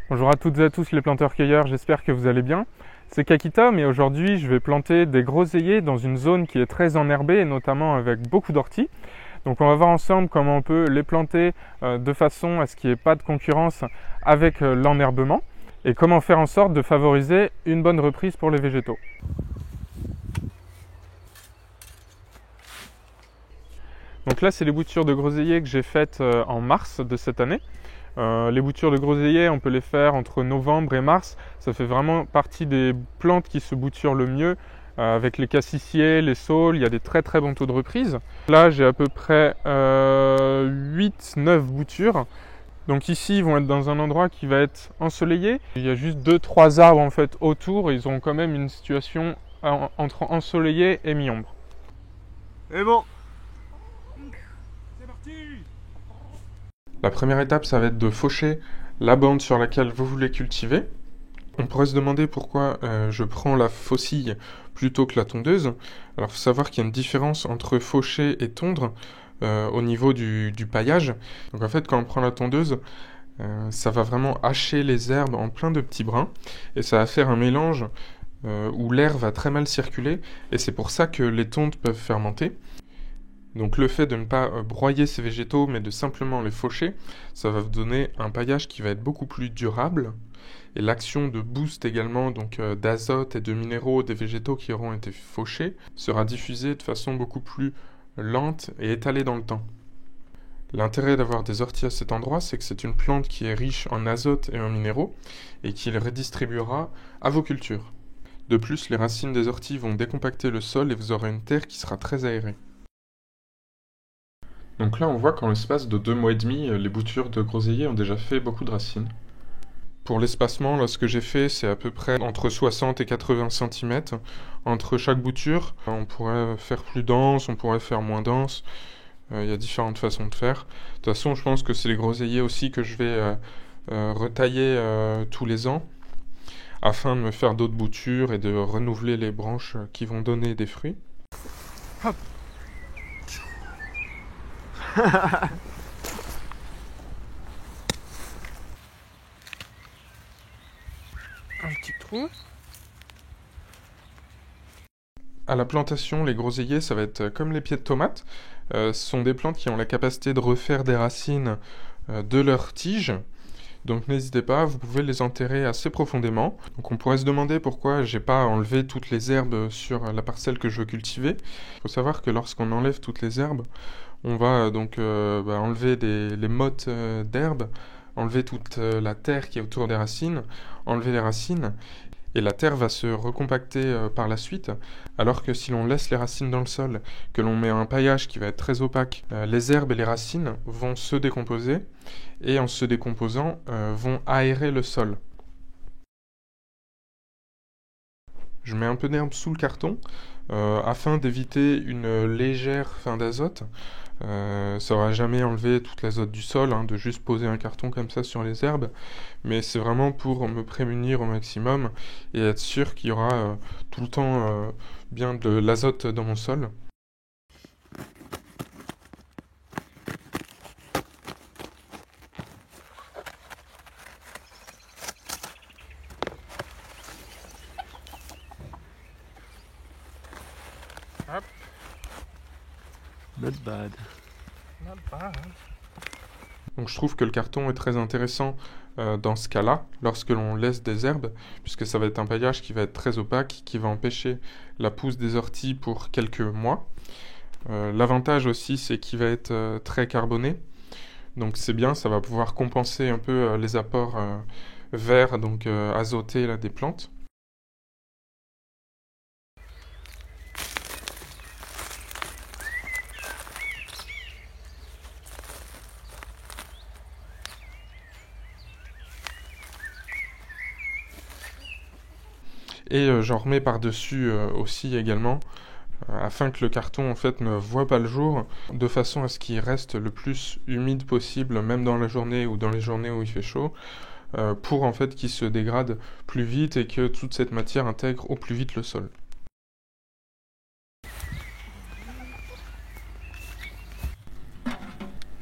Bonjour à toutes et à tous les planteurs-cueilleurs, j'espère que vous allez bien. C'est Kakita, mais aujourd'hui je vais planter des groseilliers dans une zone qui est très enherbée, et notamment avec beaucoup d'orties. Donc on va voir ensemble comment on peut les planter de façon à ce qu'il n'y ait pas de concurrence avec l'enherbement et comment faire en sorte de favoriser une bonne reprise pour les végétaux. Donc là c'est les boutures de groseilliers que j'ai faites en mars de cette année. Les boutures de groseilliers, on peut les faire entre novembre et mars. Ça fait vraiment partie des plantes qui se bouturent le mieux. Avec les cassissiers, les saules, il y a des très très bons taux de reprise. Là, j'ai à peu près 8-9 boutures. Donc ici, ils vont être dans un endroit qui va être ensoleillé. Il y a juste 2-3 arbres en fait autour. Ils ont quand même une situation entre ensoleillé et mi-ombre. Et bon, La première étape, ça va être de faucher la bande sur laquelle vous voulez cultiver. On pourrait se demander pourquoi je prends la faucille plutôt que la tondeuse. Alors il faut savoir qu'il y a une différence entre faucher et tondre au niveau du paillage. Donc en fait quand on prend la tondeuse, ça va vraiment hacher les herbes en plein de petits brins et ça va faire un mélange où l'air va très mal circuler et c'est pour ça que les tontes peuvent fermenter. Donc le fait de ne pas broyer ces végétaux mais de simplement les faucher, ça va vous donner un paillage qui va être beaucoup plus durable. Et l'action de boost également, donc d'azote et de minéraux des végétaux qui auront été fauchés, sera diffusée de façon beaucoup plus lente et étalée dans le temps. L'intérêt d'avoir des orties à cet endroit, c'est que c'est une plante qui est riche en azote et en minéraux et qui les redistribuera à vos cultures. De plus, les racines des orties vont décompacter le sol et vous aurez une terre qui sera très aérée. Donc là, on voit qu'en l'espace de 2 mois et demi, les boutures de groseilliers ont déjà fait beaucoup de racines. Pour l'espacement, là, ce que j'ai fait, c'est à peu près entre 60 et 80 cm entre chaque bouture. On pourrait faire plus dense, on pourrait faire moins dense. Il y a différentes façons de faire. De toute façon, je pense que c'est les groseilliers aussi que je vais retailler tous les ans afin de me faire d'autres boutures et de renouveler les branches qui vont donner des fruits. Hop. Un petit trou. À la plantation, les groseilliers, ça va être comme les pieds de tomates. Ce sont des plantes qui ont la capacité de refaire des racines de leurs tiges. Donc n'hésitez pas, vous pouvez les enterrer assez profondément. Donc on pourrait se demander pourquoi j'ai pas enlevé toutes les herbes sur la parcelle que je veux cultiver. Il faut savoir que lorsqu'on enlève toutes les herbes, on va donc enlever les mottes d'herbes, enlever toute la terre qui est autour des racines, enlever les racines. Et la terre va se recompacter par la suite, alors que si l'on laisse les racines dans le sol, que l'on met un paillage qui va être très opaque, les herbes et les racines vont se décomposer, et en se décomposant, vont aérer le sol. Je mets un peu d'herbe sous le carton, afin d'éviter une légère fin d'azote. Ça aura jamais enlevé toute l'azote du sol, hein, de juste poser un carton comme ça sur les herbes, mais c'est vraiment pour me prémunir au maximum et être sûr qu'il y aura tout le temps bien de l'azote dans mon sol. Hop. not bad. Donc je trouve que le carton est très intéressant dans ce cas-là, lorsque l'on laisse des herbes, puisque ça va être un paillage qui va être très opaque, qui va empêcher la pousse des orties pour quelques mois. L'avantage aussi, c'est qu'il va être très carboné, donc c'est bien, ça va pouvoir compenser un peu les apports verts, donc azotés là, des plantes. Et j'en remets par-dessus aussi également, afin que le carton en fait ne voit pas le jour, de façon à ce qu'il reste le plus humide possible, même dans la journée ou dans les journées où il fait chaud, pour en fait qu'il se dégrade plus vite et que toute cette matière intègre au plus vite le sol.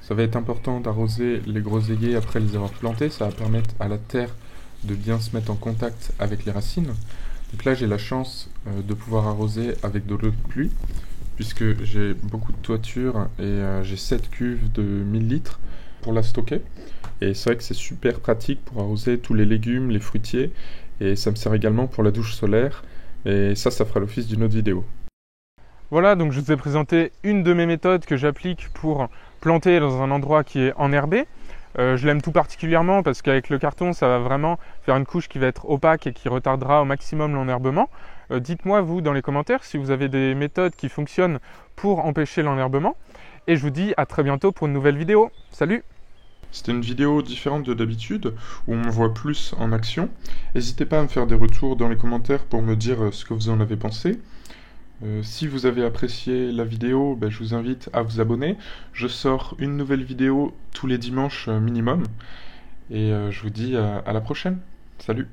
Ça va être important d'arroser les groseilliers après les avoir plantés, ça va permettre à la terre de bien se mettre en contact avec les racines. Donc là, j'ai la chance de pouvoir arroser avec de l'eau de pluie, puisque j'ai beaucoup de toiture et j'ai 7 cuves de 1000 litres pour la stocker. Et c'est vrai que c'est super pratique pour arroser tous les légumes, les fruitiers, et ça me sert également pour la douche solaire, et ça fera l'office d'une autre vidéo. Voilà, donc je vous ai présenté une de mes méthodes que j'applique pour planter dans un endroit qui est enherbé. Je l'aime tout particulièrement parce qu'avec le carton, ça va vraiment faire une couche qui va être opaque et qui retardera au maximum l'enherbement. Dites-moi, vous, dans les commentaires, si vous avez des méthodes qui fonctionnent pour empêcher l'enherbement. Et je vous dis à très bientôt pour une nouvelle vidéo. Salut! C'était une vidéo différente de d'habitude, où on me voit plus en action. N'hésitez pas à me faire des retours dans les commentaires pour me dire ce que vous en avez pensé. Si vous avez apprécié la vidéo, je vous invite à vous abonner. Je sors une nouvelle vidéo tous les dimanches minimum. Et je vous dis à la prochaine. Salut!